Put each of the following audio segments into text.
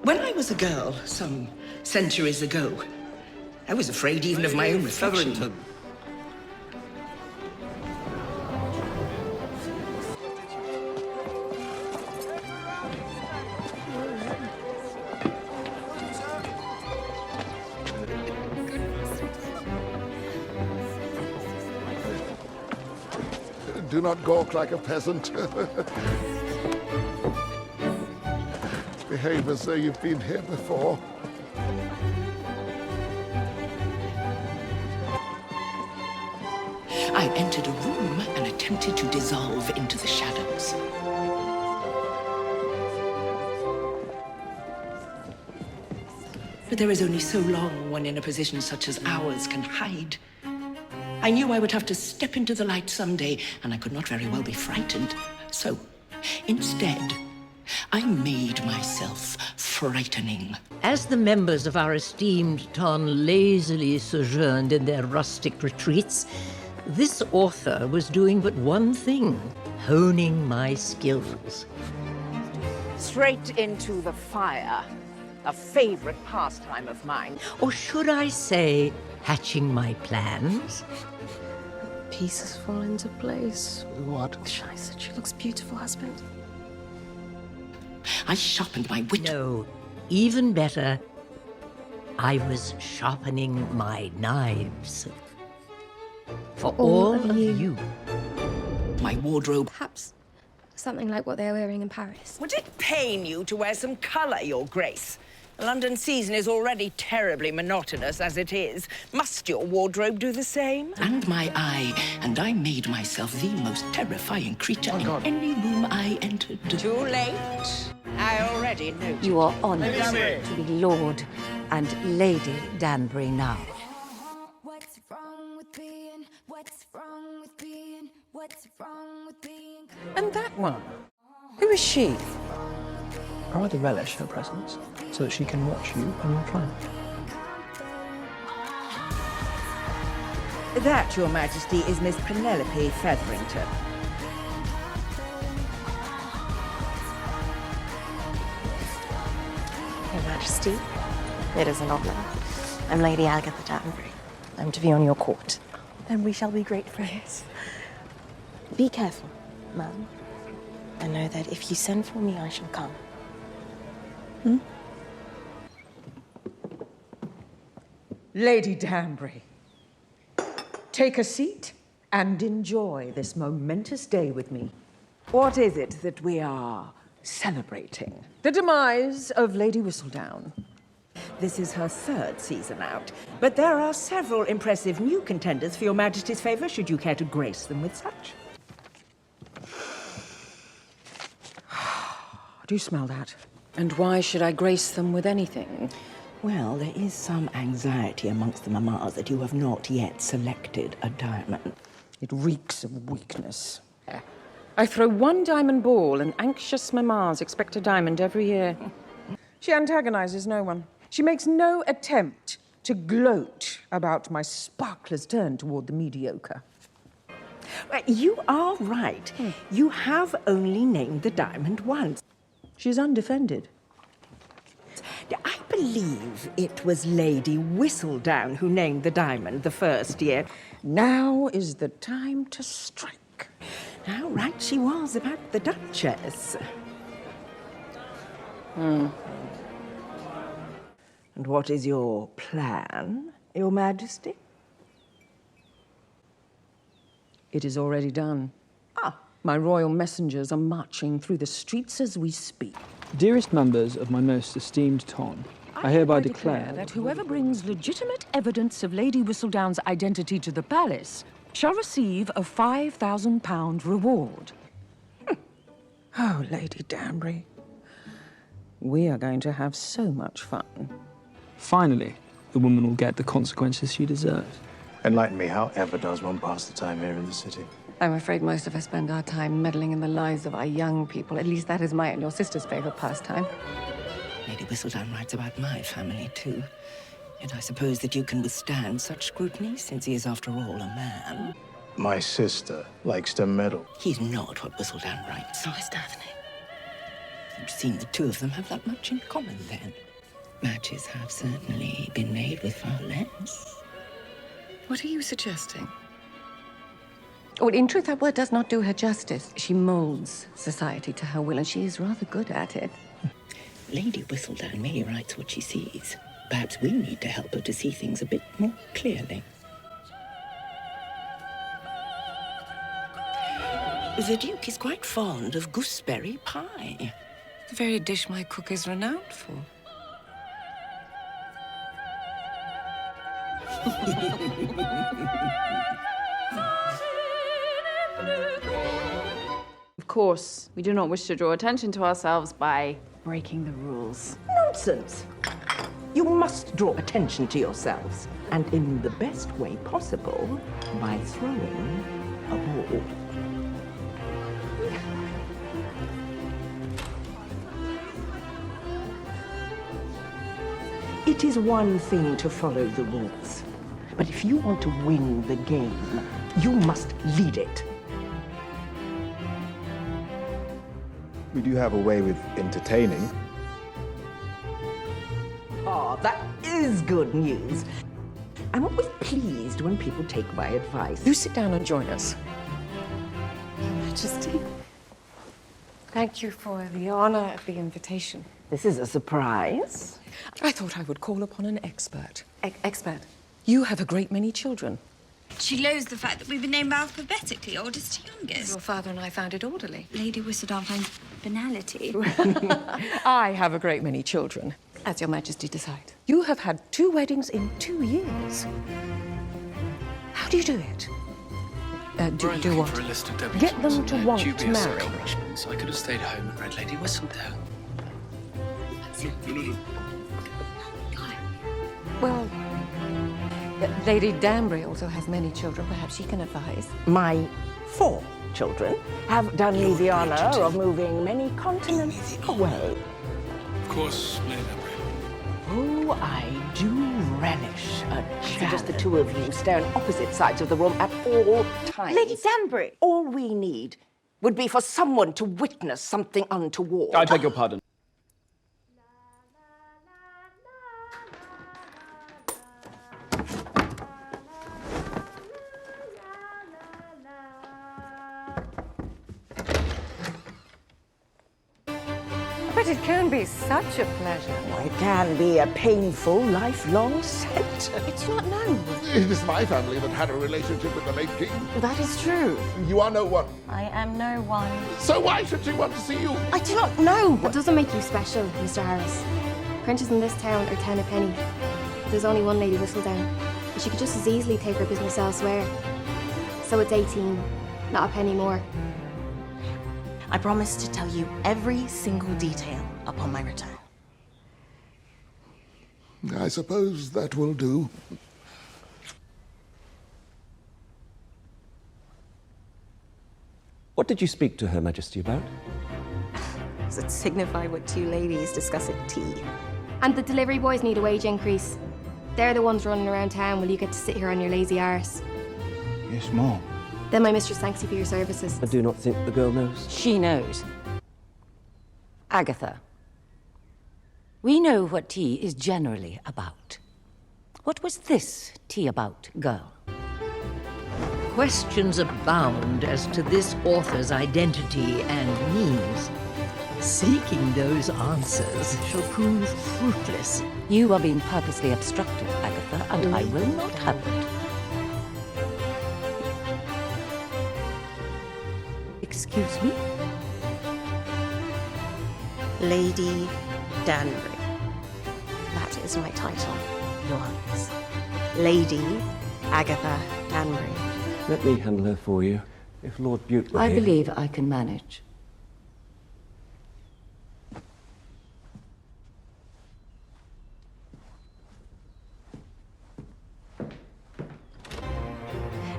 When I was a girl, some centuries ago, I was afraid even of my own reflection. Featherington. Do not gawk like a peasant. Behave as though you've been here before. I entered a room and attempted to dissolve into the shadows. But there is only so long one in a position such as ours can hide. I knew I would have to step into the light someday, and I could not very well be frightened. So, instead, I made myself frightening. As the members of our esteemed ton lazily sojourned in their rustic retreats, this author was doing but one thing, honing my skills. Straight into the fire. A favorite pastime of mine. Or should I say, hatching my plans? Pieces fall into place. What? Scheiße, she looks beautiful, husband. I sharpened my wit. No, even better, I was sharpening my knives. For all of you. My wardrobe. Perhaps something like what they're wearing in Paris. Would it pain you to wear some colour, Your Grace? The London season is already terribly monotonous as it is. Must your wardrobe do the same? And my eye, and I made myself the most terrifying creature in any room I entered. Too late. I already know. You are honored to be Lord and Lady Danbury now. What's wrong with being? What's wrong with being? What's wrong with being? And that one? Who is she? I rather relish her presence, so that she can watch you on your plan. That, Your Majesty, is Miss Penelope Featherington. Your Majesty, it is an honor. I'm Lady Agatha Danbury. I'm to be on your court. And we shall be great friends. Be careful, ma'am. And know that if you send for me, I shall come. Lady Danbury, take a seat and enjoy this momentous day with me. What is it that we are celebrating? The demise of Lady Whistledown. This is her third season out, but there are several impressive new contenders for Your Majesty's favour, should you care to grace them with such. Do you smell that? And why should I grace them with anything? Well, there is some anxiety amongst the mammas that you have not yet selected a diamond. It reeks of weakness. I throw one diamond ball, and anxious mammas expect a diamond every year. She antagonizes no one. She makes no attempt to gloat about my sparkler's turn toward the mediocre. You are right. You have only named the diamond once. She's undefended. I believe it was Lady Whistledown who named the diamond the first year. Now is the time to strike. How right she was about the Duchess. And what is your plan, Your Majesty? It is already done. Ah. My royal messengers are marching through the streets as we speak. Dearest members of my most esteemed ton, I hereby declare that whoever brings legitimate evidence of Lady Whistledown's identity to the palace shall receive a £5,000 reward. Oh, Lady Danbury, we are going to have so much fun. finally the woman will get the consequences she deserves. Enlighten me, how ever does one pass the time here in the city? I'm afraid most of us spend our time meddling in the lives of our young people. At least that is my and your sister's favorite pastime. Lady Whistledown writes about my family, too. Yet I suppose that you can withstand such scrutiny, since he is, after all, a man. My sister likes to meddle. He's not what Whistledown writes. So is Daphne. It seems the two of them have that much in common, then. Matches have certainly been made with far less. What are you suggesting? Well, in truth, that word does not do her justice. She molds society to her will, and she is rather good at it. Lady Whistledown merely writes what she sees. Perhaps we need to help her to see things a bit more clearly. The Duke is quite fond of gooseberry pie. The very dish my cook is renowned for. Of course, we do not wish to draw attention to ourselves by breaking the rules. Nonsense! You must draw attention to yourselves, and in the best way possible, by throwing a ball. It is one thing to follow the rules, but if you want to win the game, you must lead it. We do have a way with entertaining. Ah, that is good news. I'm always pleased when people take my advice. You sit down and join us. Your Majesty, thank you for the honor of the invitation. This is a surprise. I thought I would call upon an expert. Expert? You have a great many children. She loathes the fact that we've been named alphabetically, oldest to youngest. Your father and I found it orderly. Lady Whistledown finds banality. I have a great many children. As Your Majesty decides. You have had 2 weddings in 2 years. How do you do it? Do what? For a list of debutantes Get them and to their want to dubious marry. accomplishments. I could have stayed home and read Lady Whistledown. Well, Lady Danbury also has many children. Perhaps she can advise. My 4 children have done me the honor of moving many continents away. Of course, Lady Danbury. Oh, I do relish a challenge. Just the two of you stay on opposite sides of the room at all times. Lady Danbury! All we need would be for someone to witness something untoward. I beg your pardon. But it can be such a pleasure. It can be a painful, lifelong sentence. I do not know. It is my family that had a relationship with the late king. That is true. You are no one. I am no one. So why should she want to see you? I do not know. It doesn't make you special, Mr. Harris. Princes in this town are 10 a penny. There's only one Lady Whistledown, and she could just as easily take her business elsewhere. So it's 18, not a penny more. I promise to tell you every single detail upon my return. I suppose that will do. What did you speak to Her Majesty about? Does it signify what 2 ladies discuss at tea? And the delivery boys need a wage increase. They're the ones running around town while you get to sit here on your lazy arse. Yes, Mom. Then my mistress thanks you for your services. I do not think the girl knows. She knows. Agatha, we know what tea is generally about. What was this tea about, girl? Questions abound as to this author's identity and means. Seeking those answers shall prove fruitless. You are being purposely obstructive, Agatha, and I will not have it. Excuse me? Lady Danbury. That is my title, Your Highness. Lady Agatha Danbury. Let me handle her for you. If Lord Bute were I here... believe I can manage.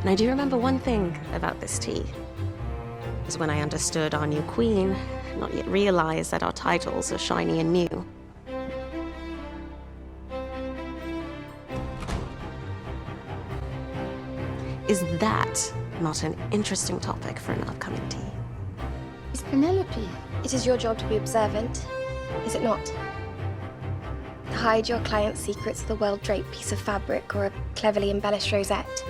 And I do remember one thing about this tea. It was when I understood our new queen, not yet realized that our titles are shiny and new. Is that not an interesting topic for an upcoming tea? Is Penelope It is your job to be observant, is it not? To hide your client's secrets with a well-draped piece of fabric or a cleverly embellished rosette.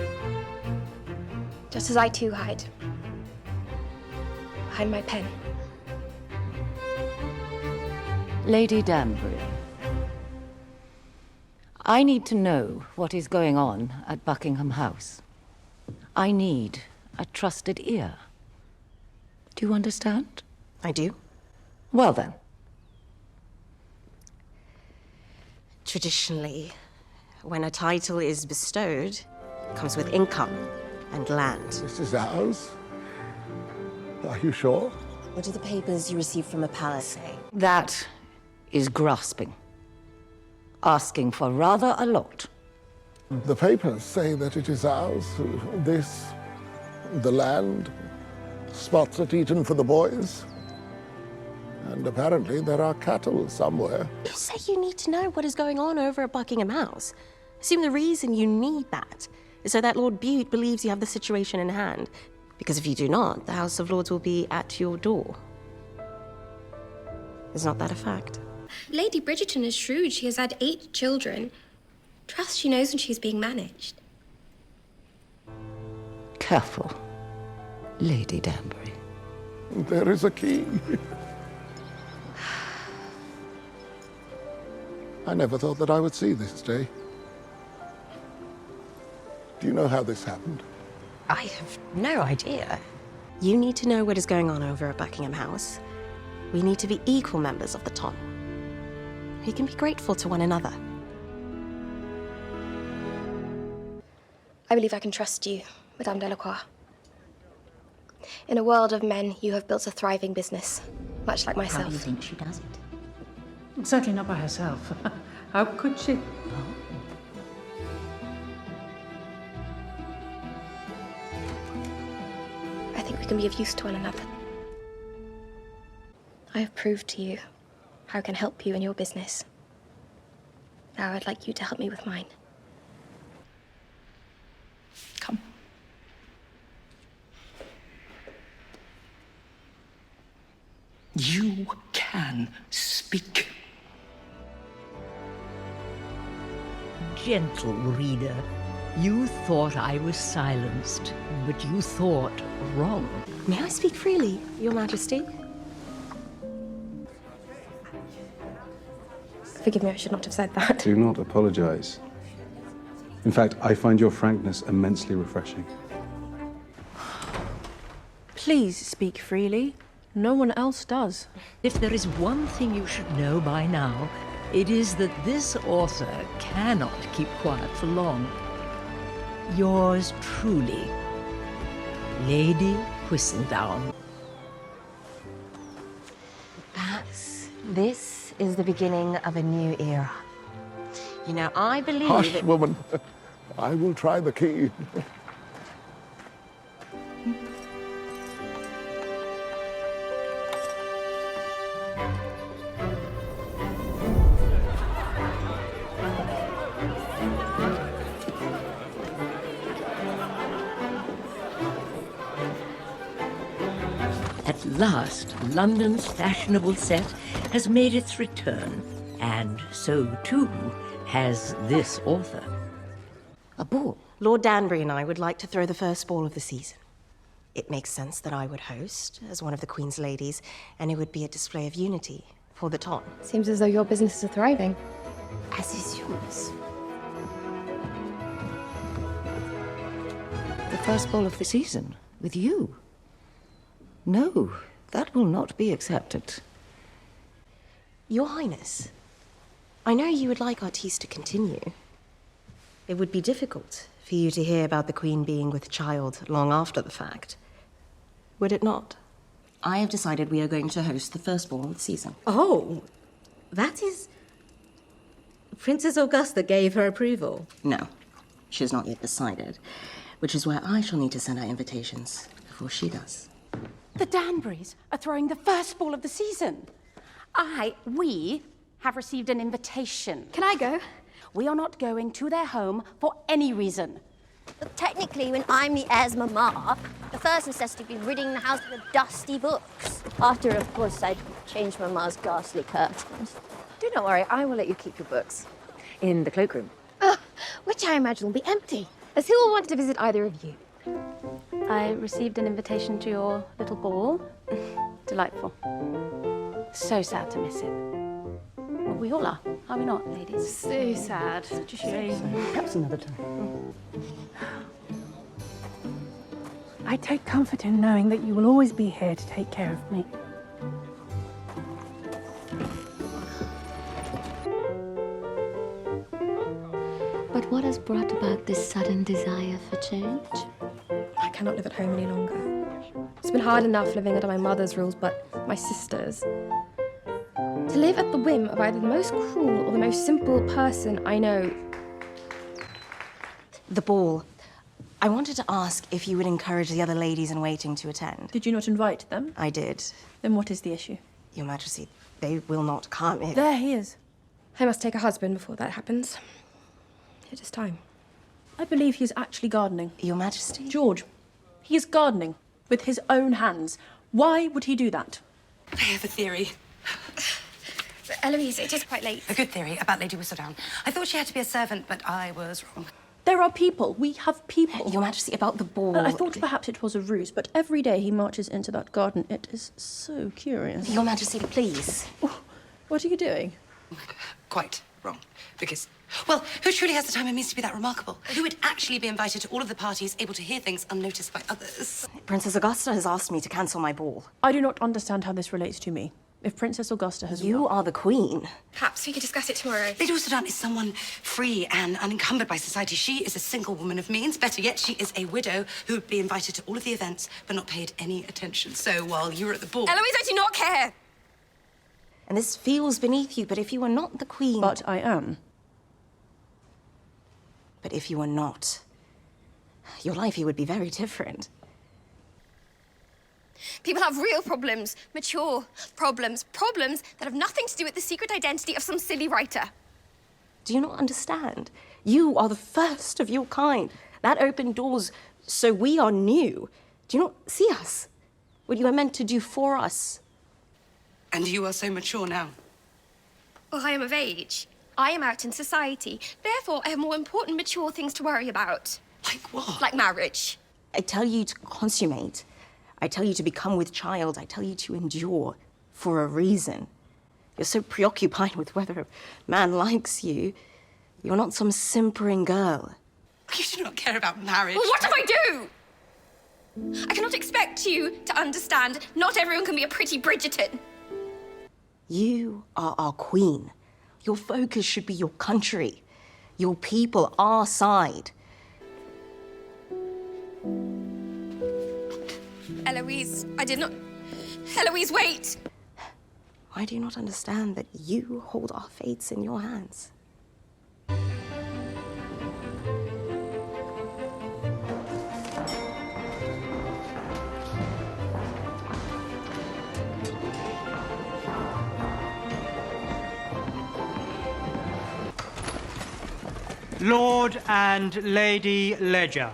Just as I too hide. Behind my pen. Lady Danbury, I need to know what is going on at Buckingham House. I need a trusted ear. Do you understand? I do. Well then. Traditionally, when a title is bestowed, it comes with income and land. This is ours? Are you sure? What do the papers you received from the palace say? That is grasping. Asking for rather a lot. The papers say that it is ours. This, the land, spots at Eton for the boys. And apparently there are cattle somewhere. You say you need to know what is going on over at Buckingham House. I assume the reason you need that is so that Lord Bute believes you have the situation in hand. Because if you do not, the House of Lords will be at your door. Is not that a fact? Lady Bridgerton is shrewd. She has had 8 children. Trust she knows when she's being managed. Careful, Lady Danbury. There is a key. I never thought that I would see this day. Do you know how this happened? I have no idea. You need to know what is going on over at Buckingham House. We need to be equal members of the ton. We can be grateful to one another. I believe I can trust you, Madame Delacroix. In a world of men, you have built a thriving business, much like myself. How do you think she does it? Certainly not by herself. How could she? I think we can be of use to one another. I have proved to you how I can help you in your business. Now I'd like you to help me with mine. Come. You can speak. Gentle reader, you thought I was silenced, but you thought wrong. May I speak freely, Your Majesty? Forgive me, I should not have said that. Do not apologize. In fact, I find your frankness immensely refreshing. Please speak freely. No one else does. If there is one thing you should know by now, it is that this author cannot keep quiet for long. Yours truly, Lady Whistledown. Perhaps this is the beginning of a new era. You know, I believe Hush, that... woman. I will try the key. At last, London's fashionable set has made its return, and so too has this author. A ball. Lord Danbury and I would like to throw the first ball of the season. It makes sense that I would host as one of the Queen's ladies, and it would be a display of unity for the ton. Seems as though your businesses are thriving. As is yours. The first ball of the season, with you. No, that will not be accepted. Your Highness, I know you would like our teas to continue. It would be difficult for you to hear about the Queen being with child long after the fact. Would it not? I have decided we are going to host the first ball of the season. Oh, that is... Princess Augusta gave her approval. No, she has not yet decided, which is where I shall need to send out invitations before she does. The Danburys are throwing the first ball of the season. We have received an invitation. Can I go? We are not going to their home for any reason. But technically, when I'm the heir's mama, the first necessity would be ridding the house of the dusty books. After, of course, I'd change Mama's ghastly curtains. Do not worry, I will let you keep your books. In the cloakroom. Which I imagine will be empty, as who will want to visit either of you? I received an invitation to your little ball. Delightful. So sad to miss it. Well, we all are we not, ladies? So sad. Such a shame. Perhaps another time. I take comfort in knowing that you will always be here to take care of me. But what has brought about this sudden desire for change? I cannot live at home any longer. It's been hard enough living under my mother's rules, but my sister's. To live at the whim of either the most cruel or the most simple person I know. The ball. I wanted to ask if you would encourage the other ladies in waiting to attend. Did you not invite them? I did. Then what is the issue? Your Majesty, they will not come if... There he is. I must take a husband before that happens. It is time. I believe he is actually gardening. Your Majesty? George, he is gardening with his own hands. Why would he do that? I have a theory. Eloise, it is quite late. A good theory about Lady Whistledown. I thought she had to be a servant, but I was wrong. There are people. We have people. Your Majesty, about the ball... I thought perhaps it was a ruse, but every day he marches into that garden. It is so curious. Your Majesty, please. What are you doing? Quite wrong. Because, well, who truly has the time and means to be that remarkable? Who would actually be invited to all of the parties, able to hear things unnoticed by others? Princess Augusta has asked me to cancel my ball. I do not understand how this relates to me. If Princess Augusta has... You are the queen. Perhaps we could discuss it tomorrow. Lady Whistledown is someone free and unencumbered by society. She is a single woman of means. Better yet, she is a widow who would be invited to all of the events but not paid any attention. So while you were at the ball... Eloise, I do not care! And this feels beneath you, but if you were not the queen... But I am. But if you were not, your life here would be very different. People have real problems, mature problems, problems that have nothing to do with the secret identity of some silly writer. Do you not understand? You are the first of your kind. That opened doors, so we are new. Do you not see us? What you are meant to do for us. And you are so mature now. Well, I am of age. I am out in society. Therefore, I have more important, mature things to worry about. Like what? Like marriage. I tell you to consummate. I tell you to become with child. I tell you to endure for a reason. You're so preoccupied with whether a man likes you. You're not some simpering girl. You do not care about marriage. Well, what if I do? I cannot expect you to understand. Not everyone can be a pretty Bridgerton. You are our queen. Your focus should be your country, your people, our side. Eloise, I did not... Eloise, wait! Why do you not understand that you hold our fates in your hands? Lord and Lady Ledger.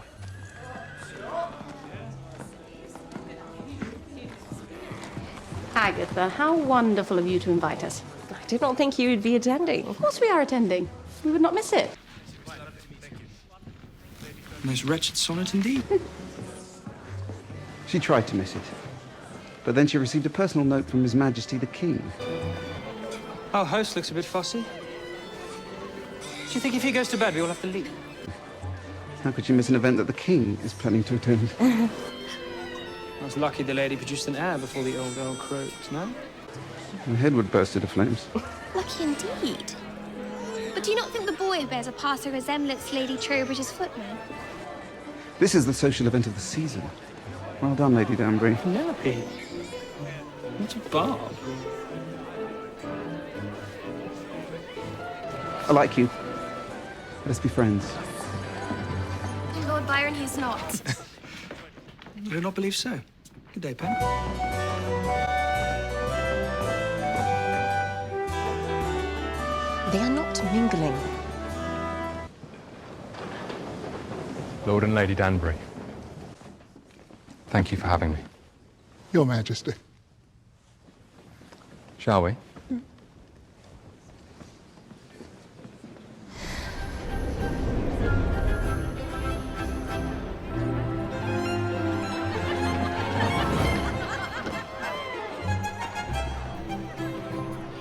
Agatha, how wonderful of you to invite us. I did not think you would be attending. Of course we are attending. We would not miss it. Most wretched sonnet indeed. She tried to miss it. But then she received a personal note from His Majesty the King. Our host looks a bit fussy. Do you think if he goes to bed, we all have to leave? How could you miss an event that the King is planning to attend? I was lucky the lady produced an heir before the old girl croaked, no? Her head would burst into flames. Lucky indeed. But do you not think the boy bears a passing resemblance to Lady Trowbridge's footman? This is the social event of the season. Well done, Lady Danbury. Penelope. What's a barb? I like you. Let's be friends. Lord Byron, he's not. I do not believe so. Good day, Pen. They are not mingling. Lord and Lady Danbury, thank you for having me. Your Majesty. Shall we?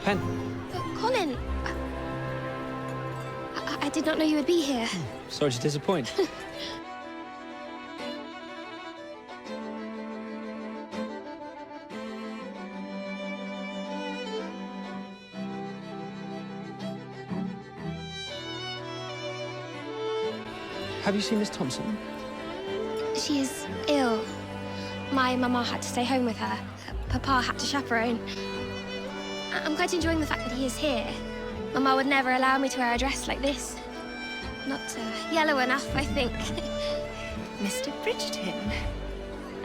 Pen. Colin! I did not know you would be here. Sorry to disappoint. Have you seen Miss Thompson? She is ill. My mama had to stay home with her. Papa had to chaperone. I'm quite enjoying the fact that he is here. Mama would never allow me to wear a dress like this. Not yellow enough, I think. Mr. Bridgerton,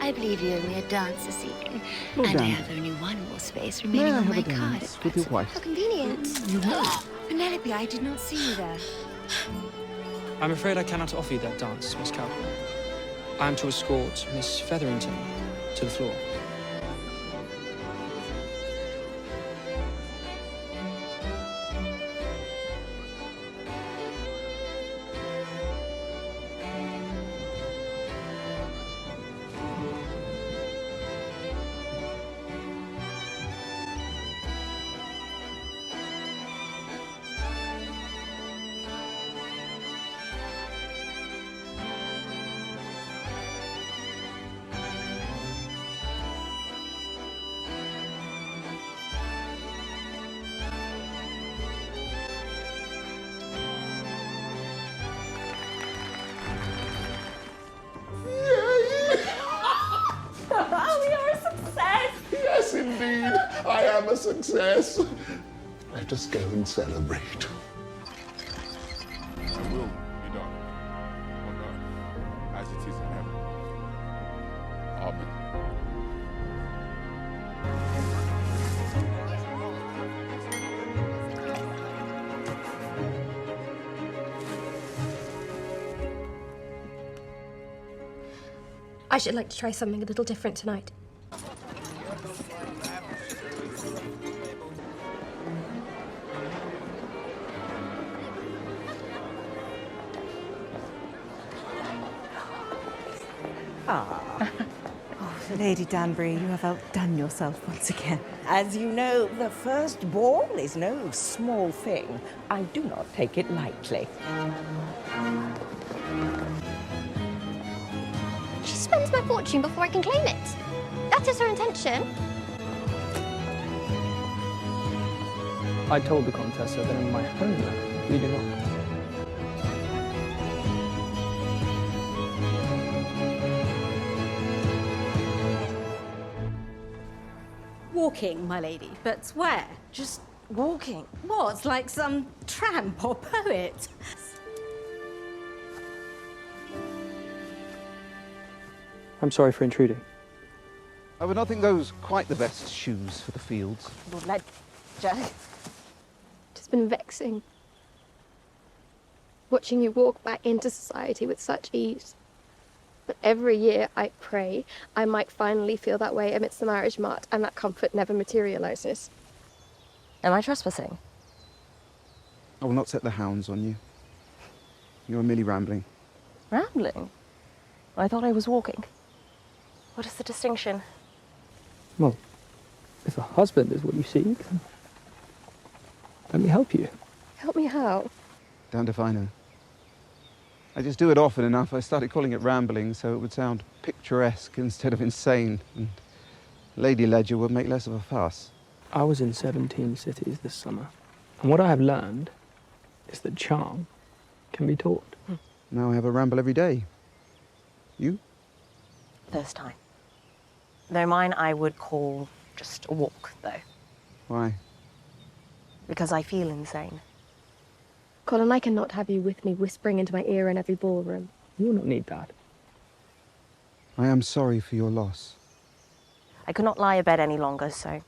I believe you owe me a dance this evening, Well and I done. have only one more space May remaining I on have my a card. dance with your wife? How convenient. You will. Penelope, I did not see you there. I'm afraid I cannot offer you that dance, Miss Cowper. I am to escort Miss Featherington to the floor. Yes, indeed. I am a success. Let us go and celebrate. Thy will be done on earth as it is in heaven. Amen. I should like to try something a little different tonight. Ah. Oh, Lady Danbury, you have outdone yourself once again. As you know, the first ball is no small thing. I do not take it lightly. She spends my fortune before I can claim it. That is her intention. I told the Contessa that in my homeland, we do not. Walking, my lady, but where? Just walking. What, like some tramp or poet? I'm sorry for intruding. I would not think those quite the best shoes for the fields. Lord Ledger. It's been vexing. Watching you walk back into society with such ease. But every year I pray I might finally feel that way amidst the marriage mart, and that comfort never materializes. Am I trespassing? I will not set the hounds on you. You are merely rambling. Rambling? I thought I was walking. What is the distinction? Well, if a husband is what you seek, then let me help you. Help me how? Damned if I know. I just do it often enough. I started calling it rambling so it would sound picturesque instead of insane. And Lady Ledger would make less of a fuss. I was in 17 cities this summer, and what I have learned is that charm can be taught. Now I have a ramble every day. You? First time. Though mine I would call just a walk, though. Why? Because I feel insane. Colin, I cannot have you with me whispering into my ear in every ballroom. You will not need that. I am sorry for your loss. I could not lie abed any longer, so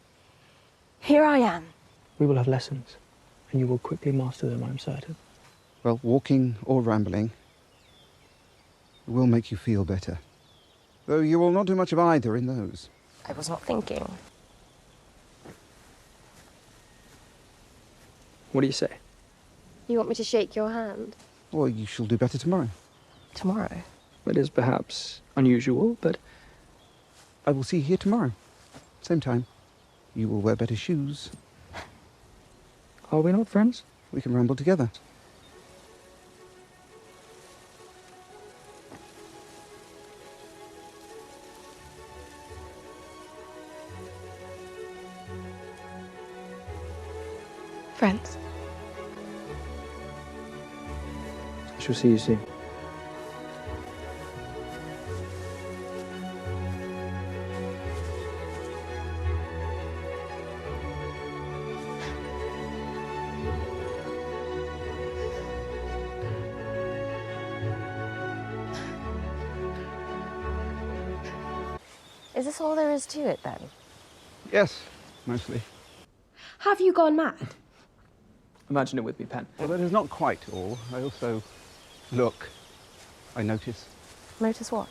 here I am. We will have lessons, and you will quickly master them, I'm certain. Well, walking or rambling, It will make you feel better. Though you will not do much of either in those. I was not thinking. What do you say? You want me to shake your hand? Well, you shall do better tomorrow. Tomorrow? It is perhaps unusual, but... I will see you here tomorrow. Same time. You will wear better shoes. Are we not friends? We can ramble together. Friends. I shall see you soon. Is this all there is to it, then? Yes, mostly. Have you gone mad? Imagine it with me, Pen. Well, that is not quite all. I also look. I notice. Notice what?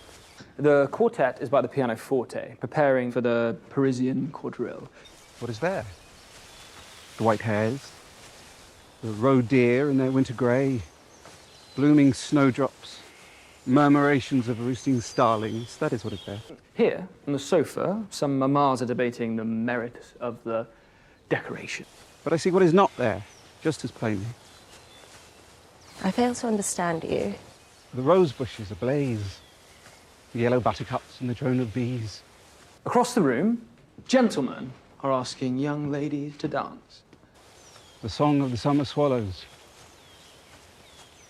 The quartet is by the pianoforte, preparing for the Parisian quadrille. What is there? The white hares, the roe deer in their winter grey, blooming snowdrops, murmurations of roosting starlings. That is what is there. Here, on the sofa, some mammas are debating the merit of the decoration. But I see what is not there, just as plainly. I fail to understand you. The rose bushes ablaze, the yellow buttercups and the drone of bees. Across the room, gentlemen are asking young ladies to dance. The song of the summer swallows.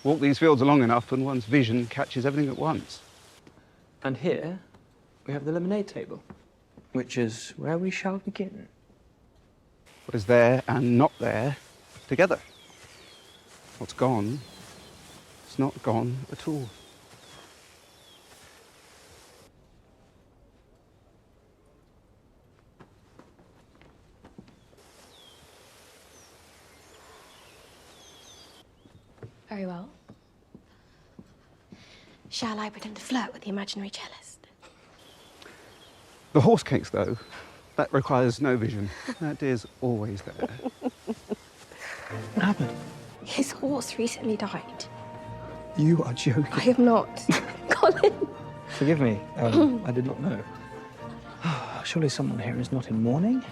Walk these fields long enough and one's vision catches everything at once. And here, we have the lemonade table, which is where we shall begin. What is there and not there, together. What's gone, is not gone at all. Very well. Shall I pretend to flirt with the imaginary cellist? The horse cakes, though, that requires no vision. That is always there. What happened? His horse recently died. You are joking. I am not. Colin! Forgive me, I did not know. Surely someone here is not in mourning?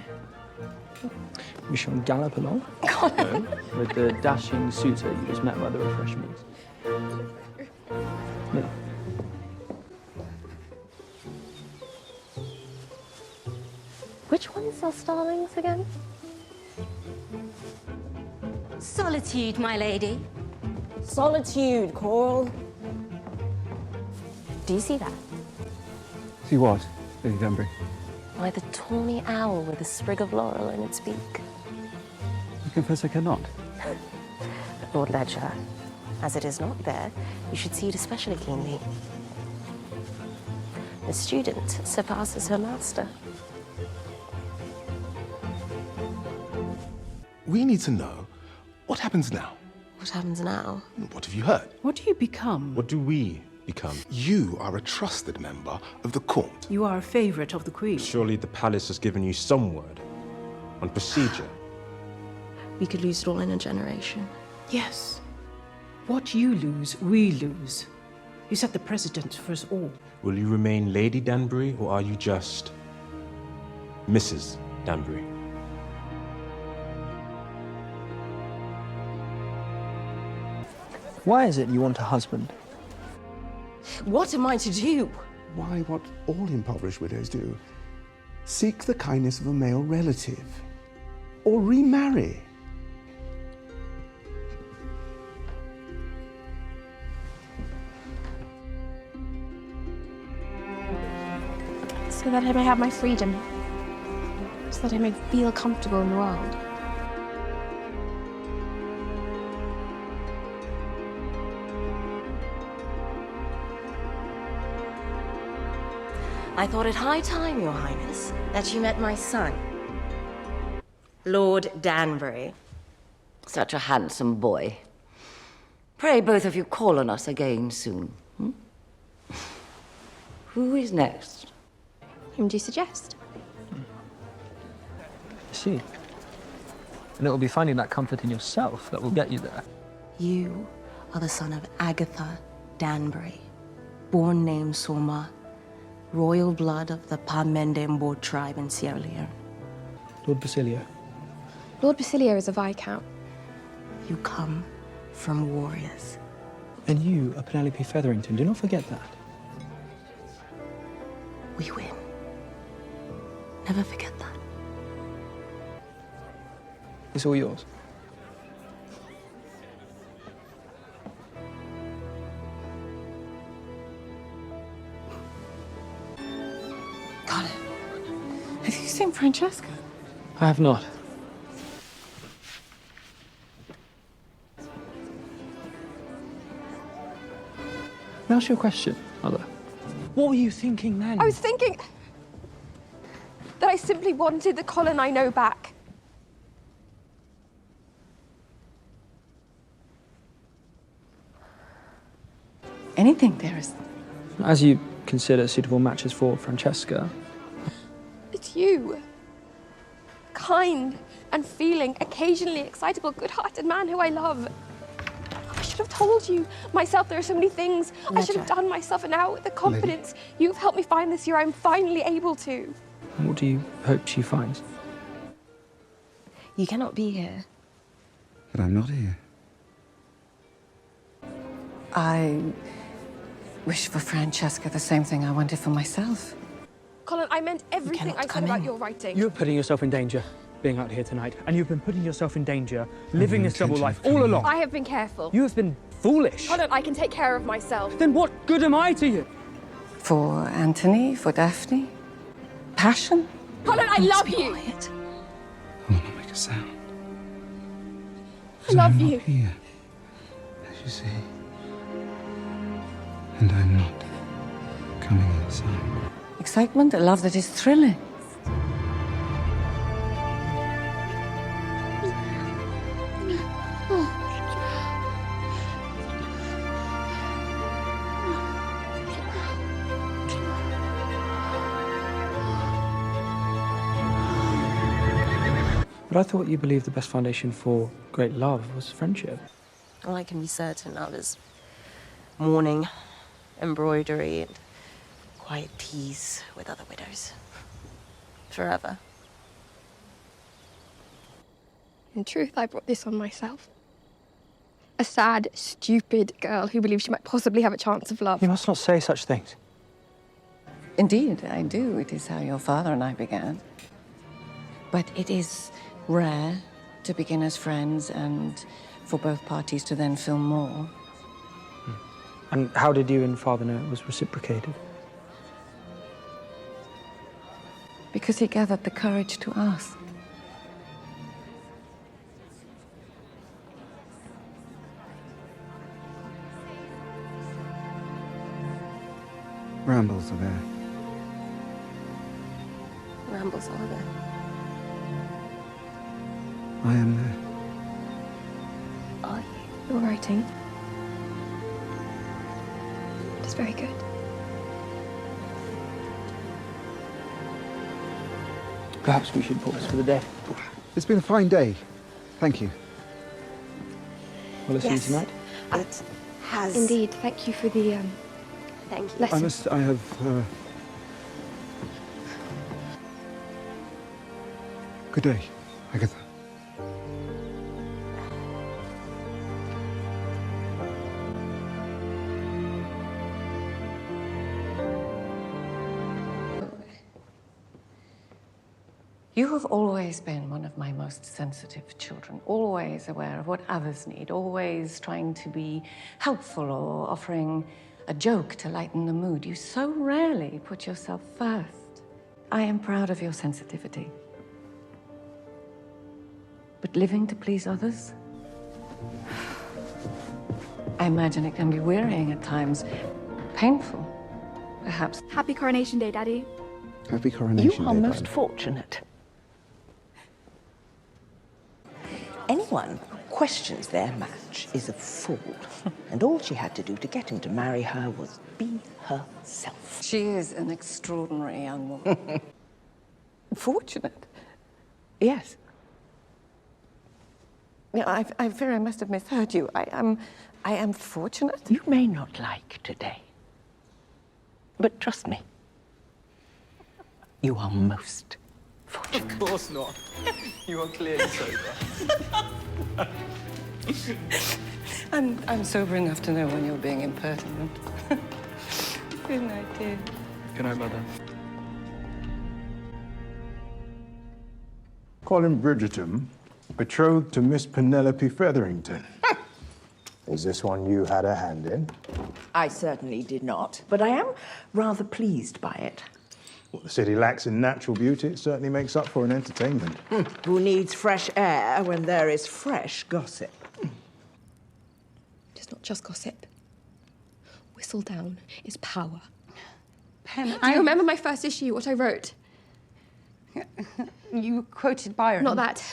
We shall gallop along with the dashing suitor you just met by the refreshments. Yeah. Which one sells starlings again? Solitude, my lady. Solitude, Coral. Do you see that? See what, Lady Danbury? Why, the tawny owl with a sprig of laurel in its beak. I confess I cannot. But Lord Ledger, as it is not there, you should see it especially keenly. The student surpasses her master. We need to know what happens now. What happens now? What have you heard? What do you become? What do we become? You are a trusted member of the court. You are a favourite of the Queen. Surely the palace has given you some word on procedure. We could lose it all in a generation. Yes. What you lose, we lose. You set the precedent for us all. Will you remain Lady Danbury, or are you just Mrs. Danbury? Why is it you want a husband? What am I to do? Why, what all impoverished widows do. Seek the kindness of a male relative. Or remarry. So that I may have my freedom. So that I may feel comfortable in the world. I thought it high time, Your Highness, that you met my son, Lord Danbury. Such a handsome boy. Pray both of you call on us again soon. Who is next? Whom do you suggest? See. And it will be finding that comfort in yourself that will get you there. You are the son of Agatha Danbury, born named Soma, royal blood of the Pamendembo tribe in Sierra Leone. Lord Basilio. Lord Basilio is a Viscount. You come from warriors. And you are Penelope Featherington. Do not forget that. We win. Never forget that. It's all yours. Colin, have you seen Francesca? I have not. May I ask you a question, Mother? What were you thinking then? I was thinking that I simply wanted the Colin I know back. Anything, dearest. As you consider suitable matches for Francesca, It's you. Kind and feeling, occasionally excitable, good-hearted man who I love. I should have told you myself there are so many things I should have done myself, and now with the confidence you've helped me find this year, I'm finally able to. what do you hope she finds? You cannot be here. But I'm not here. I wish for Francesca the same thing I wanted for myself. Colin, I meant everything I said about your writing. You're putting yourself in danger being out here tonight, and you've been putting yourself in danger living this double life all along. I have been careful. You have been foolish. Colin, I can take care of myself. Then what good am I to you? For Anthony, for Daphne, passion. Colin, I love you. I will not make a sound. I love I'm you. not here, as you see. And I'm not coming inside. Excitement, a love that is thrilling. But I thought you believed the best foundation for great love was friendship. All I can be certain of is mourning, embroidery, and quiet teas with other widows. Forever. In truth, I brought this on myself. A sad, stupid girl who believes she might possibly have a chance of love. You must not say such things. Indeed, I do. It is how your father and I began. But it is rare to begin as friends and for both parties to then feel more. And how did you and Father know it was reciprocated? Because he gathered the courage to ask. Rambles are there. Rambles are there. I am there. Are you? You're writing. It's very good. Perhaps we should pause for the day. It's been a fine day. Thank you. Will I see you tonight? It has. Indeed. Thank you for the Thank you. lesson. I have, Good day, Agatha. You have always been one of my most sensitive children, always aware of what others need, always trying to be helpful or offering a joke to lighten the mood. You so rarely put yourself first. I am proud of your sensitivity. But living to please others? I imagine it can be wearying at times, painful, perhaps. Happy Coronation Day, Daddy. Happy Coronation You are Day, most darling. fortunate. Anyone questions their match is a fool. And all she had to do to get him to marry her was be herself. She is an extraordinary young woman. Fortunate. Yes. Yeah, I fear I must have misheard you. I am fortunate. You may not like today, but trust me, you are most fortunate. Of course not. You are clearly sober. I'm sober enough to know when you're being impertinent. Good night, dear. Good night, Mother. Colin Bridgerton, betrothed to Miss Penelope Featherington. Is this one you had a hand in? I certainly did not, but I am rather pleased by it. What the city lacks in natural beauty, it certainly makes up for in entertainment. Who needs fresh air when there is fresh gossip? It's not just gossip. Whistledown is power. Pen, I remember my first issue, what I wrote. You quoted Byron. Not that.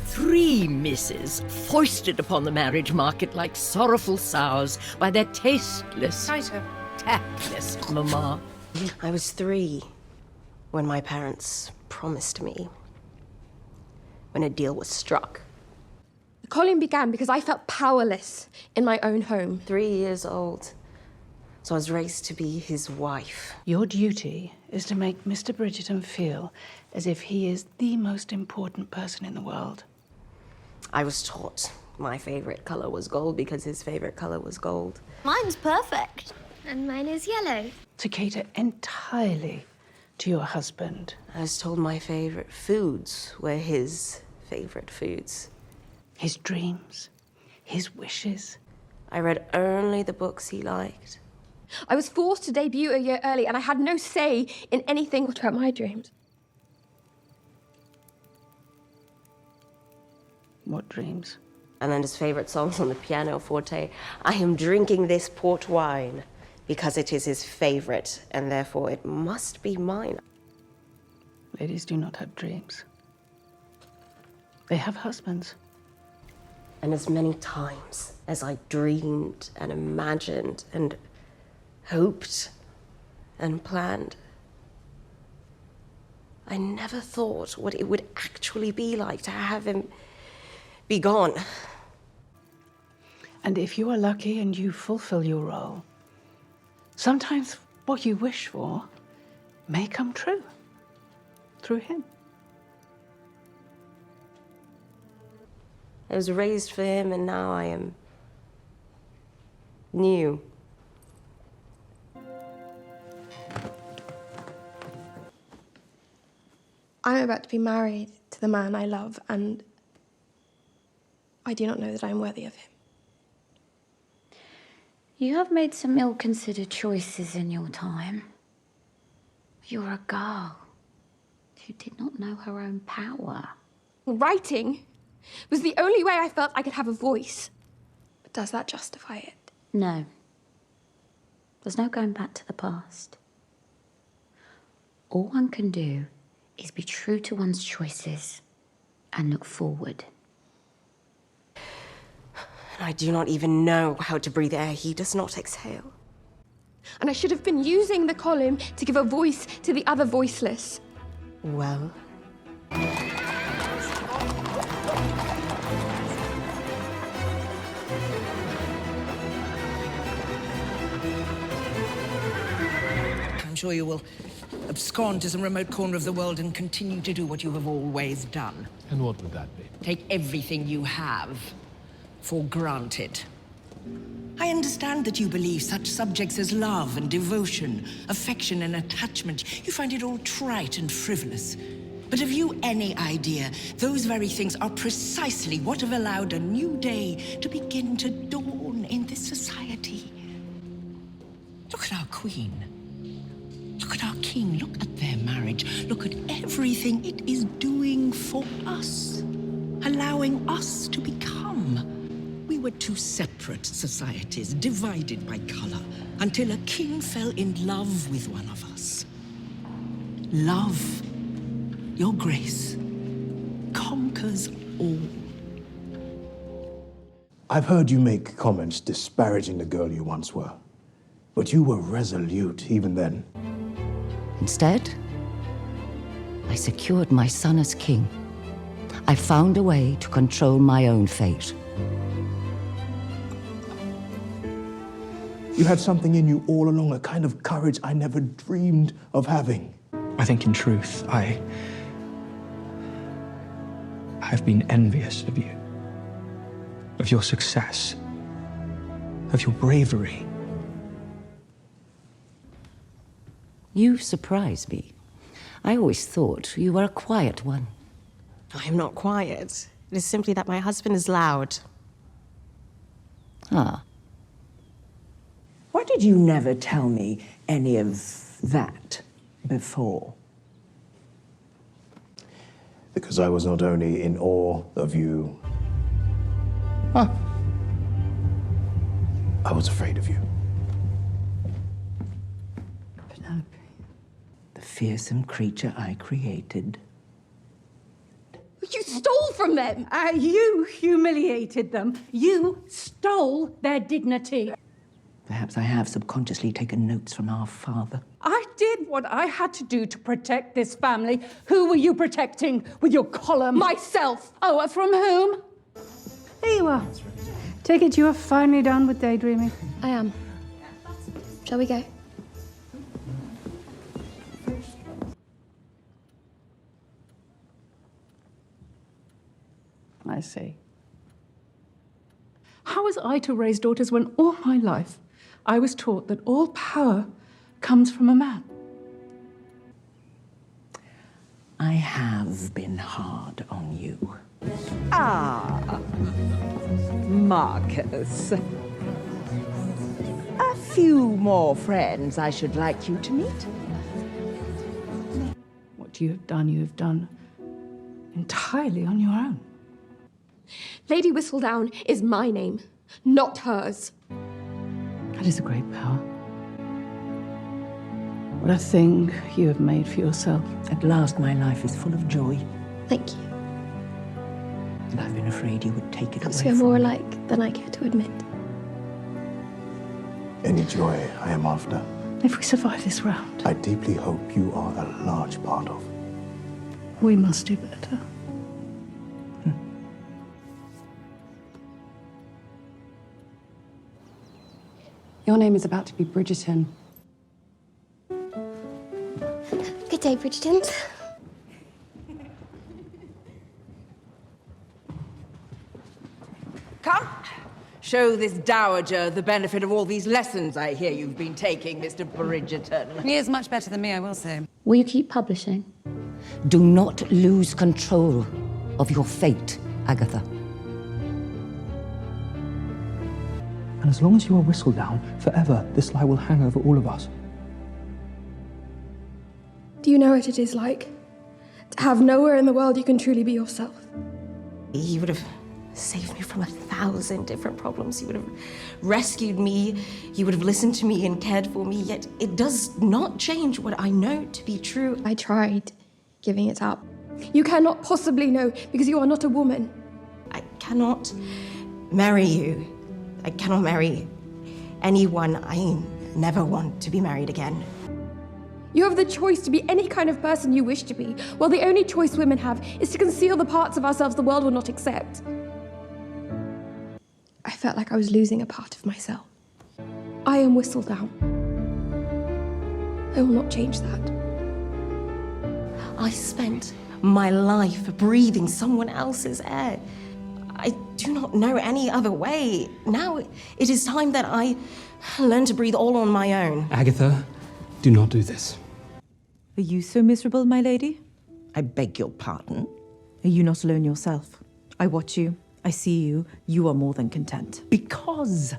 3 misses foisted upon the marriage market like sorrowful sows by their tasteless, tactless mamma. I was 3 when my parents promised me. When a deal was struck. The column began because I felt powerless in my own home. 3 years old. So I was raised to be his wife. Your duty is to make Mr. Bridgerton feel as if he is the most important person in the world. I was taught my favorite color was gold because his favorite color was gold. Mine's perfect. And mine is yellow. To cater entirely to your husband. I was told my favorite foods were his favorite foods. His dreams, his wishes. I read only the books he liked. I was forced to debut a year early, and I had no say in anything about my dreams. What dreams? And then his favorite songs on the pianoforte. I am drinking this port wine because it is his favorite, and therefore it must be mine. Ladies do not have dreams. They have husbands. And as many times as I dreamed and imagined and hoped and planned, I never thought what it would actually be like to have him be gone. And if you are lucky and you fulfill your role, sometimes what you wish for may come true through him. I was raised for him, and now I am new. I'm about to be married to the man I love, and I do not know that I am worthy of him. You have made some ill-considered choices in your time. You're a girl who did not know her own power. Writing was the only way I felt I could have a voice. But does that justify it? No. There's no going back to the past. All one can do is be true to one's choices and look forward. And I do not even know how to breathe air he does not exhale. And I should have been using the column to give a voice to the other voiceless. Well. I'm sure you will abscond to some remote corner of the world and continue to do what you have always done. And what would that be? Take everything you have for granted. I understand that you believe such subjects as love and devotion, affection and attachment, you find it all trite and frivolous. But have you any idea those very things are precisely what have allowed a new day to begin to dawn in this society? Look at our queen. Look at our king. Look at their marriage. Look at everything it is doing for us, allowing us to become. We were two separate societies, divided by color, until a king fell in love with one of us. Love, your grace, conquers all. I've heard you make comments disparaging the girl you once were, but you were resolute even then. Instead, I secured my son as king. I found a way to control my own fate. You had something in you all along, a kind of courage I never dreamed of having. I think in truth, I've been envious of you, of your success, of your bravery. You surprise me. I always thought you were a quiet one. I am not quiet. It is simply that my husband is loud. Ah. Why did you never tell me any of that before? Because I was not only in awe of you, I was afraid of you. Penelope, the fearsome creature I created. You stole from them! You humiliated them. You stole their dignity. Perhaps I have subconsciously taken notes from our father. I did what I had to do to protect this family. Who were you protecting with your column? Myself. Oh, from whom? There you are. Take it you are finally done with daydreaming. I am. Shall we go? I see. How was I to raise daughters when all my life I was taught that all power comes from a man? I have been hard on you. Ah, Marcus. A few more friends I should like you to meet. What you have done entirely on your own. Lady Whistledown is my name, not hers. That is a great power. What a thing you have made for yourself. At last, my life is full of joy. Thank you. And I've been afraid you would take it Perhaps away we're from more me. alike than I care to admit. Any joy I am after, If we survive this round, I deeply hope you are a large part of. we must do better. Your name is about to be Bridgerton. Good day, Bridgerton. Come, show this dowager the benefit of all these lessons I hear you've been taking, Mr. Bridgerton. He is much better than me, I will say. Will you keep publishing? Do not lose control of your fate, Agatha. And as long as you are Whistledown, forever this lie will hang over all of us. Do you know what it is like? To have nowhere in the world you can truly be yourself. You would have saved me from 1,000 different problems. You would have rescued me. You would have listened to me and cared for me. Yet it does not change what I know to be true. I tried giving it up. You cannot possibly know because you are not a woman. I cannot marry you. I cannot marry anyone. I never want to be married again. You have the choice to be any kind of person you wish to be, while the only choice women have is to conceal the parts of ourselves the world will not accept. I felt like I was losing a part of myself. I am Whistledown. I will not change that. I spent my life breathing someone else's air. I do not know any other way. Now it is time that I learn to breathe all on my own. Agatha, do not do this. Are you so miserable, my lady? I beg your pardon. Are you not alone yourself? I watch you. I see you. You are more than content. Because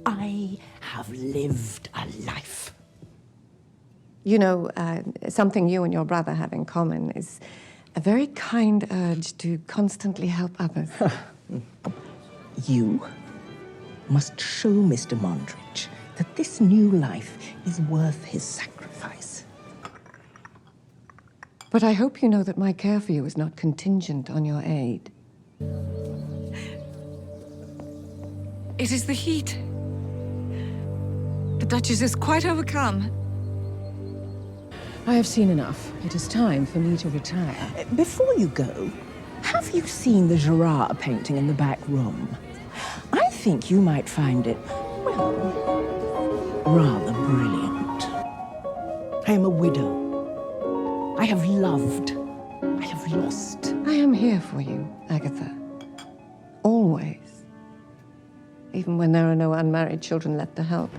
I have lived a life. You know, something you and your brother have in common is a very kind urge to constantly help others. You must show Mr. Mondridge that this new life is worth his sacrifice. But I hope you know that my care for you is not contingent on your aid. It is the heat. The Duchess is quite overcome. I have seen enough. It is time for me to retire. Before you go, have you seen the Gerard painting in the back room? I think you might find it, well, rather brilliant. I am a widow. I have loved. I have lost. I am here for you, Agatha. Always. Even when there are no unmarried children left to help.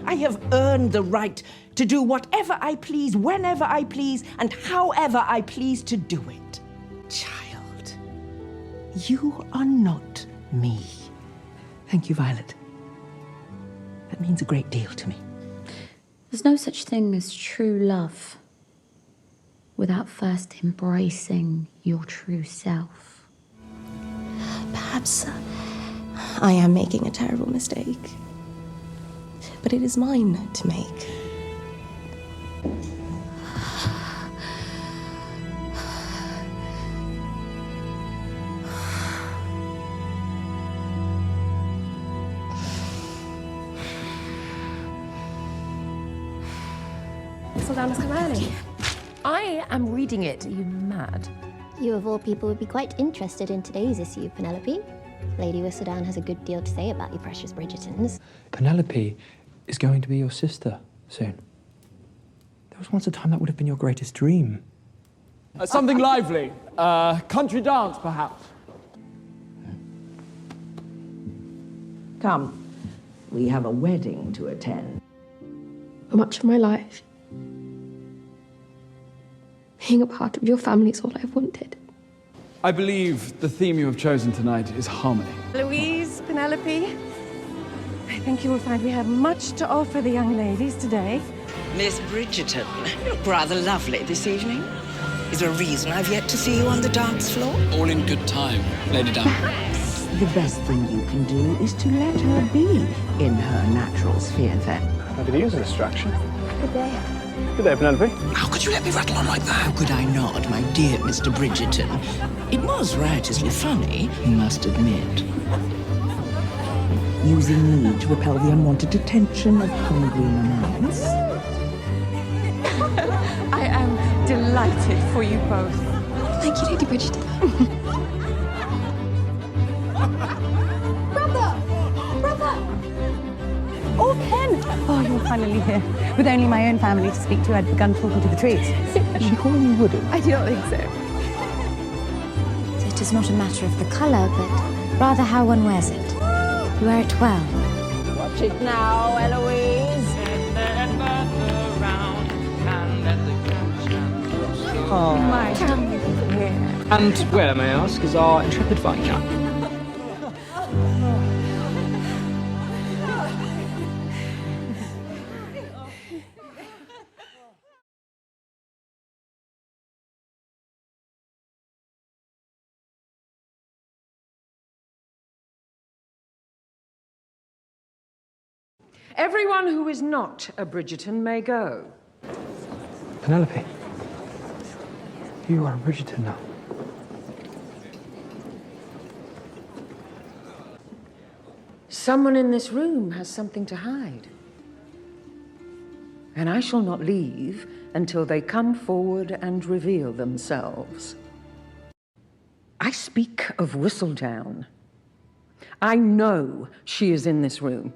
I have earned the right to do whatever I please, whenever I please, and however I please to do it. Child, you are not me. Thank you, Violet. That means a great deal to me. There's no such thing as true love without first embracing your true self. Perhaps I am making a terrible mistake. But it is mine to make. Whistledown has come early. I am reading it. Are you mad? You of all people would be quite interested in today's issue, Penelope. Lady Whistledown has a good deal to say about you precious Bridgertons. Penelope is going to be your sister soon. There was once a time that would have been your greatest dream. Something lively. Country dance, perhaps. Come, we have a wedding to attend. For much of my life, being a part of your family is all I've wanted. I believe the theme you have chosen tonight is harmony. Louise, Penelope, I think you will find we have much to offer the young ladies today. Miss Bridgerton, you look rather lovely this evening. Is there a reason I've yet to see you on the dance floor? All in good time, Lady Danbury. The best thing you can do is to let her be in her natural sphere then. How did he use a distraction? Good day. Good day, Penelope. How could you let me rattle on like that? How could I not, my dear Mr. Bridgerton? It was riotously funny, you must admit. Using me to repel the unwanted attention of hungry mamas. I am delighted for you both. Thank you, Lady Bridgerton. Oh, Pen! Oh, you're finally here. With only my own family to speak to, I'd begun talking to the trees. Is she calling you Woody? I do not think so. It is not a matter of the colour, but rather how one wears it. You wear it well. Watch it now, Eloise. Oh, My and where, may I ask, is our intrepid Viscount? Everyone who is not a Bridgerton may go. Penelope, you are a Bridgerton now. Someone in this room has something to hide. And I shall not leave until they come forward and reveal themselves. I speak of Whistledown. I know she is in this room.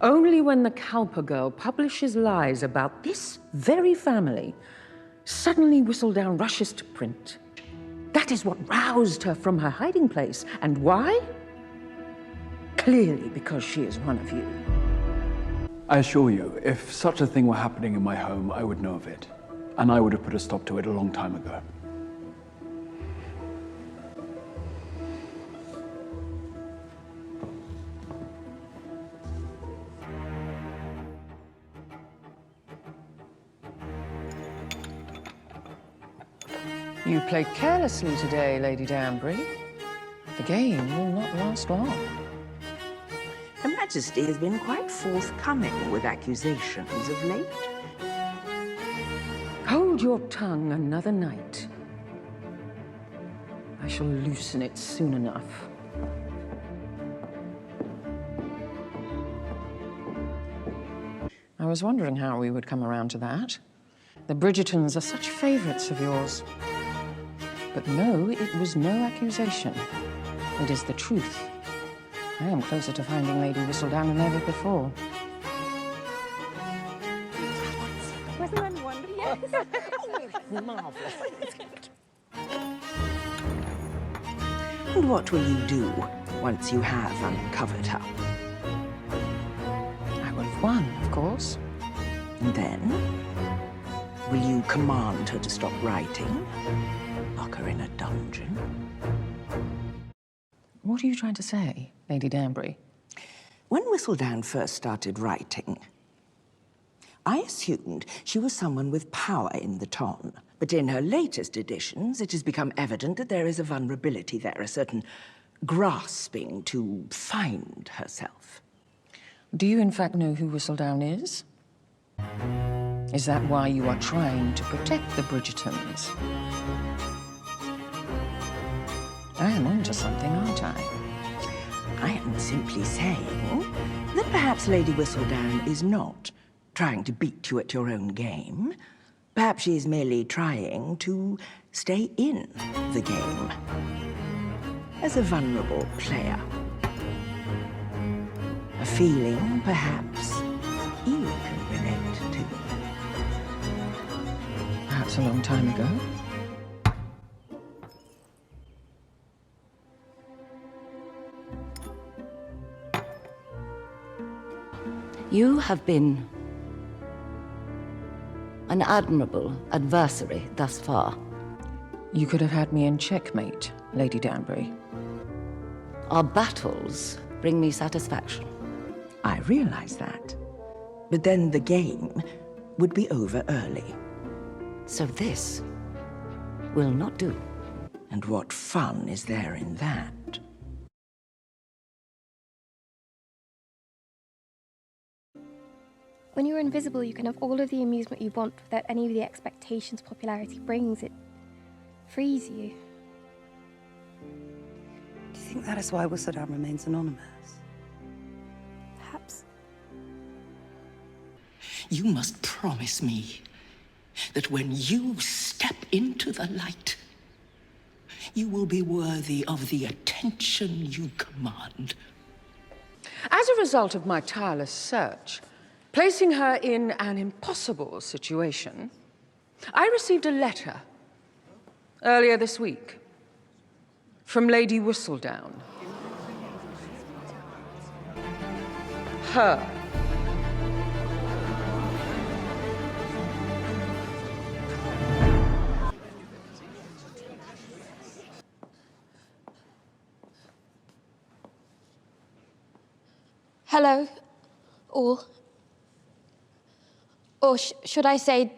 Only when the Cowper girl publishes lies about this very family, suddenly Whistledown rushes to print. That is what roused her from her hiding place. And why? Clearly because she is one of you. I assure you, if such a thing were happening in my home, I would know of it. And I would have put a stop to it a long time ago. You played carelessly today, Lady Danbury. The game will not last long. Her Majesty has been quite forthcoming with accusations of late. Hold your tongue another night. I shall loosen it soon enough. I was wondering how we would come around to that. The Bridgertons are such favourites of yours. But no, it was no accusation. It is the truth. I am closer to finding Lady Whistledown than ever before. Wasn't that wonderful? Yes. Marvellous. And what will you do once you have uncovered her? I will have won, of course. And then? Will you command her to stop writing? Lock her in a dungeon? What are you trying to say, Lady Danbury? When Whistledown first started writing, I assumed she was someone with power in the ton. But in her latest editions, it has become evident that there is a vulnerability there, a certain grasping to find herself. Do you in fact know who Whistledown is? Is that why you are trying to protect the Bridgertons? I am onto something, aren't I? I am simply saying that perhaps Lady Whistledown is not trying to beat you at your own game. Perhaps she is merely trying to stay in the game as a vulnerable player. A feeling, perhaps, you can relate to. Perhaps a long time ago. You have been an admirable adversary thus far. You could have had me in checkmate, Lady Danbury. Our battles bring me satisfaction. I realize that. But then the game would be over early. So this will not do. And what fun is there in that? When you're invisible, you can have all of the amusement you want without any of the expectations popularity brings. It frees you. Do you think that is why Whistledown remains anonymous? Perhaps. You must promise me that when you step into the light, you will be worthy of the attention you command. As a result of my tireless search, placing her in an impossible situation, I received a letter earlier this week from Lady Whistledown. Her. Hello, all. Or should I say,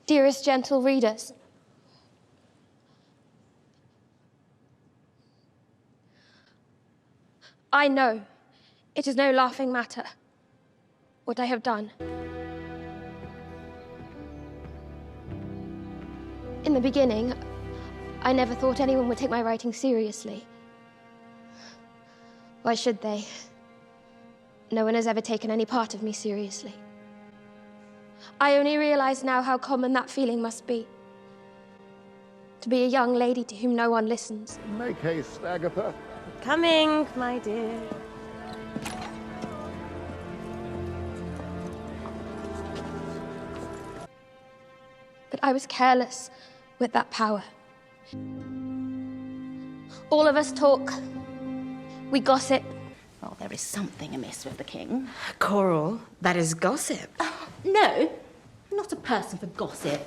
dearest gentle readers? I know it is no laughing matter what I have done. In the beginning, I never thought anyone would take my writing seriously. Why should they? No one has ever taken any part of me seriously. I only realize now how common that feeling must be. To be a young lady to whom no one listens. Make haste, Agatha. Coming, my dear. But I was careless with that power. All of us talk. We gossip. Well, there is something amiss with the king. Coral, that is gossip. No, not a person for gossip.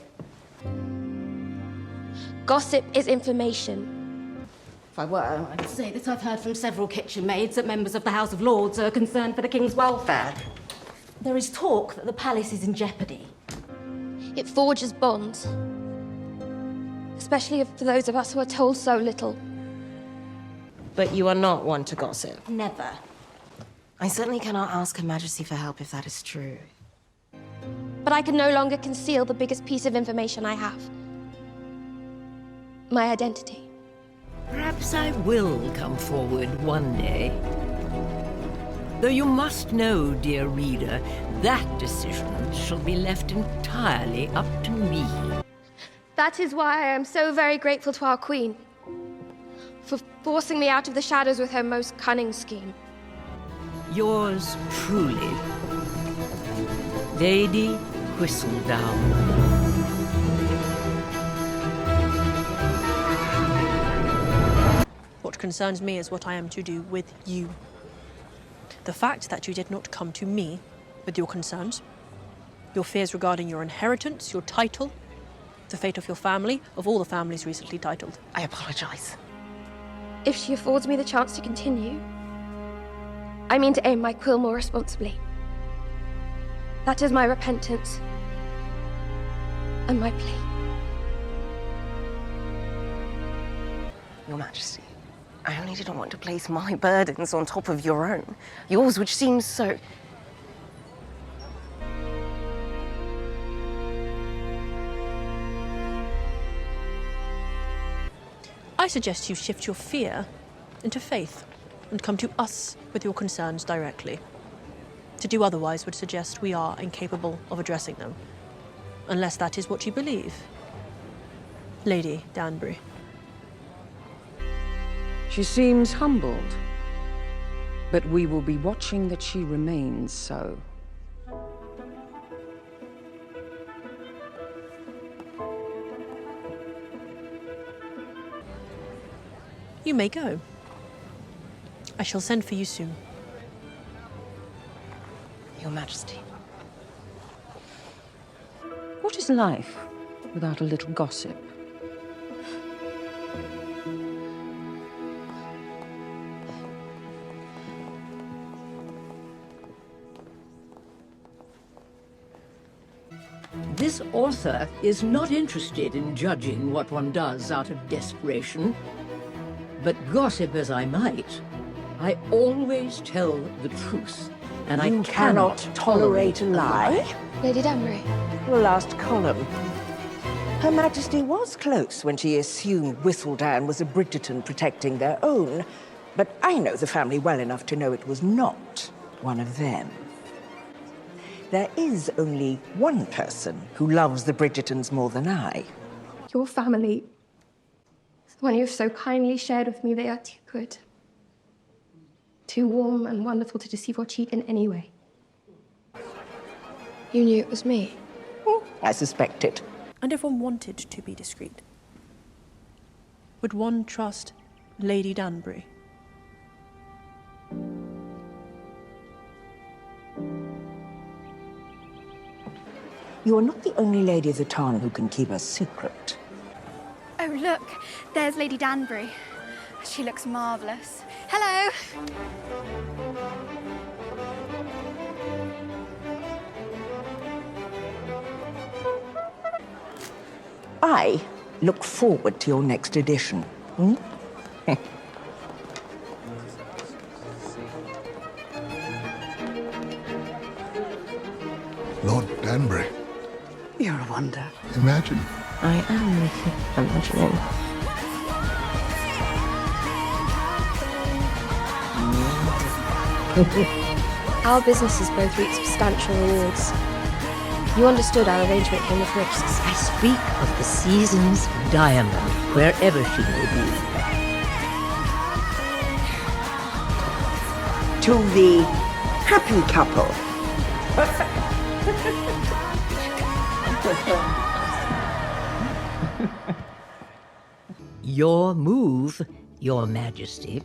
Gossip is information. If I were, I'd say that I've heard from several kitchen maids that members of the House of Lords are concerned for the king's welfare. There is talk that the palace is in jeopardy. It forges bonds. Especially for those of us who are told so little. But you are not one to gossip. Never. I certainly cannot ask Her Majesty for help if that is true. But I can no longer conceal the biggest piece of information I have. My identity. Perhaps I will come forward one day. Though you must know, dear reader, that decision shall be left entirely up to me. That is why I am so very grateful to our queen for forcing me out of the shadows with her most cunning scheme. Yours truly, Lady Whistledown. What concerns me is what I am to do with you. The fact that you did not come to me with your concerns, your fears regarding your inheritance, your title, the fate of your family, of all the families recently titled. I apologize. If she affords me the chance to continue, I mean to aim my quill more responsibly. That is my repentance and my plea. Your Majesty, I only didn't want to place my burdens on top of your own. Yours, which seems so... I suggest you shift your fear into faith and come to us with your concerns directly. To do otherwise would suggest we are incapable of addressing them, unless that is what you believe. Lady Danbury. She seems humbled, but we will be watching that she remains so. You may go. I shall send for you soon. Your Majesty. What is life without a little gossip? This author is not interested in judging what one does out of desperation. But gossip as I might, I always tell the truth, and I cannot tolerate a lie. Lady Danbury. The last column. Her Majesty was close when she assumed Whistledown was a Bridgerton protecting their own, but I know the family well enough to know it was not one of them. There is only one person who loves the Bridgertons more than I. Your family, the one you have so kindly shared with me, they are too good. Too warm and wonderful to deceive or cheat in any way. You knew it was me. I suspect it. And if one wanted to be discreet, would one trust Lady Danbury? You are not the only lady of the town who can keep a secret. Oh, look, there's Lady Danbury. She looks marvellous. Hello! I look forward to your next edition. Lord Danbury. You're a wonder. Imagine. I am imagining. Our businesses both reap substantial rewards. You understood our arrangement came with risks. I speak of the season's diamond, wherever she may be. To the happy couple. Your move, Your Majesty.